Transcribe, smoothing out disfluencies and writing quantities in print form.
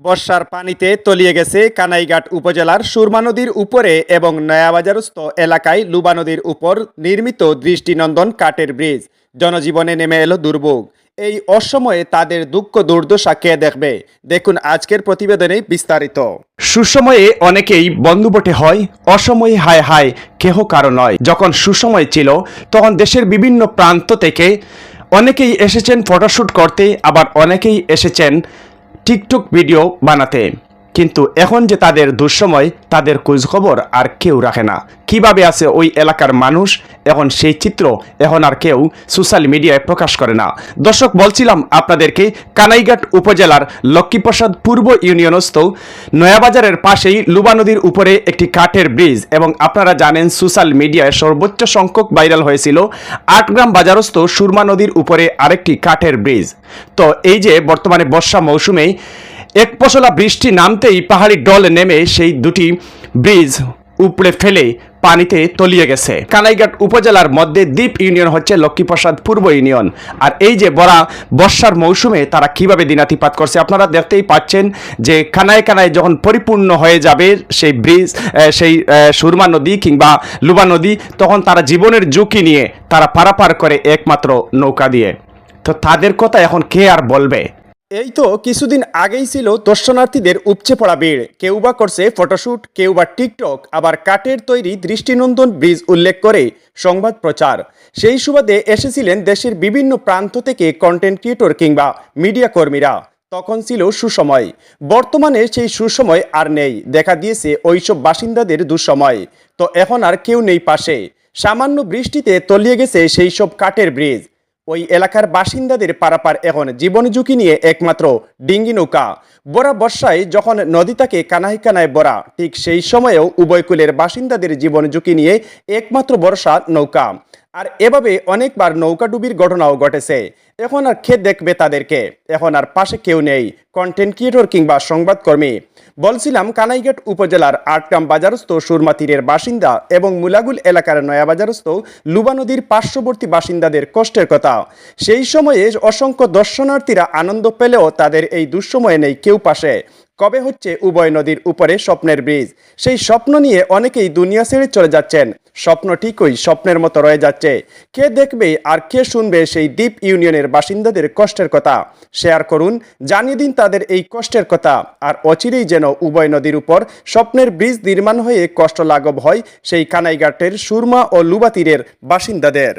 বর্ষার পানিতে তলিয়ে গেছে কানাইঘাট উপজেলার সুরমা নদীর উপরে এবং নয়াবাজারস্থ এলাকায় লুবা নদীর উপর নির্মিত দৃষ্টিনন্দন কাঠের ব্রিজ। জনজীবনে নেমে এলো দুর্ভোগ। এই অসময়ে তাদের দুঃখ দুর্দশা কে দেখবে? দেখুন আজকের প্রতিবেদনে বিস্তারিত। সুসময়ে অনেকেই বন্ধু বটে হয়, অসময়ে হায় হায় কেহ কারো নয়। যখন সুসময় ছিল তখন দেশের বিভিন্ন প্রান্ত থেকে অনেকেই এসেছেন ফটোশ্যুট করতে, আবার অনেকেই এসেছেন টিকটক ভিডিও বানাতে। কিন্তু এখন যে তাদের দুঃসময়, তাদের খোঁজখবর আর কেউ রাখে না। কিভাবে আছে ওই এলাকার মানুষ, এখন সেই চিত্র এখন আর কেউ সোশ্যাল মিডিয়ায় প্রকাশ করে না। দর্শক, বলছিলাম আপনাদেরকে কানাইঘাট উপজেলার লক্ষ্মীপ্রসাদ পূর্ব ইউনিয়নস্থ নয়াবাজারের পাশেই লুবা নদীর উপরে একটি কাঠের ব্রিজ, এবং আপনারা জানেন সোশ্যাল মিডিয়ায় সর্বোচ্চ সংখ্যক ভাইরাল হয়েছিল ৮ গ্রাম বাজারস্থ সুরমা নদীর উপরে আরেকটি কাঠের ব্রিজ। তো এই যে বর্তমানে বর্ষা মৌসুমেই এক পশলা বৃষ্টি নামতেই পাহাড়ি ডল নেমে সেই দুটি ব্রিজ উপড়ে ফেলে পানিতে তলিয়ে গেছে। কানাইঘাট উপজেলার মধ্যে দ্বীপ ইউনিয়ন হচ্ছে লক্ষ্মীপ্রসাদ পূর্ব ইউনিয়ন। আর এই যে বর্ষার মৌসুমে তারা কিভাবে দিনাতিপাত করছে আপনারা দেখতেই পাচ্ছেন, যে কানায় কানায় যখন পরিপূর্ণ হয়ে যাবে সেই ব্রিজ, সেই সুরমা নদী কিংবা লুবা নদী, তখন তারা জীবনের ঝুঁকি নিয়ে তারা পারাপার করে একমাত্র নৌকা দিয়ে। তো তাদের কথা এখন কে আর বলবে? এই তো কিছুদিন আগেই ছিল দর্শনার্থীদের উপচে পড়া ভিড়। কেউ বা করছে ফটোশ্যুট, কেউ বা টিকটক, আবার কাঠের তৈরি দৃষ্টিনন্দন ব্রিজ উল্লেখ করে সংবাদ প্রচার। সেই সুবাদে এসেছিলেন দেশের বিভিন্ন প্রান্ত থেকে কন্টেন্ট ক্রিয়েটর কিংবা মিডিয়া কর্মীরা। তখন ছিল সুসময়। বর্তমানে সেই সুসময় আর নেই, দেখা দিয়েছে ওইসব বাসিন্দাদের দুঃসময়। তো এখন আর কেউ নেই পাশে। সামান্য বৃষ্টিতে তলিয়ে গেছে সেই সব কাঠের ব্রিজ। ওই এলাকার বাসিন্দাদের পারাপার এখন জীবন ঝুঁকি নিয়ে একমাত্র ডিঙ্গি নৌকা। বড়া বর্ষায় যখন নদী থাকে কানায় কানায় বড়া, ঠিক সেই সময়েও উভয়কুলের বাসিন্দাদের জীবন ঝুঁকি নিয়ে একমাত্র ভরসা নৌকা। আর এভাবে অনেকবার নৌকা ডুবির ঘটনাও ঘটেছে। এখন আর কে দেখবে তাদেরকে? এখন আর পাশে কেউ নেই, কন্টেন্ট ক্রিয়েটর কিংবা সংবাদকর্মী। বলছিলাম কানাইঘাট উপজেলার ৮ গ্রাম বাজারস্থ সুরমা তীরের বাসিন্দা এবং মুলাগুল এলাকার নয়াবাজারস্থ লুবা নদীর পার্শ্ববর্তী বাসিন্দাদের কষ্টের কথা। সেই সময়ে অসংখ্য দর্শনার্থীরা আনন্দ পেলেও তাদের এই দুঃসময়ে নেই কেউ পাশে। কবে হচ্ছে উভয় নদীর উপরে স্বপ্নের ব্রিজ? সেই স্বপ্ন নিয়ে অনেকেই দুনিয়া ছেড়ে চলে যাচ্ছেন। স্বপ্ন ঠিকই স্বপ্নের মতো রয়ে যাচ্ছে। কে দেখবে আর কে শুনবে সেই দ্বীপ ইউনিয়নের বাসিন্দাদের কষ্টের কথা? শেয়ার করুন, জানিয়ে দিন তাদের এই কষ্টের কথা। আর অচিরেই যেন উভয় নদীর উপর স্বপ্নের ব্রিজ নির্মাণ হয়ে কষ্ট লাঘব হয় সেই কানাইঘাটের সুরমা ও লুবা তীরের বাসিন্দাদের।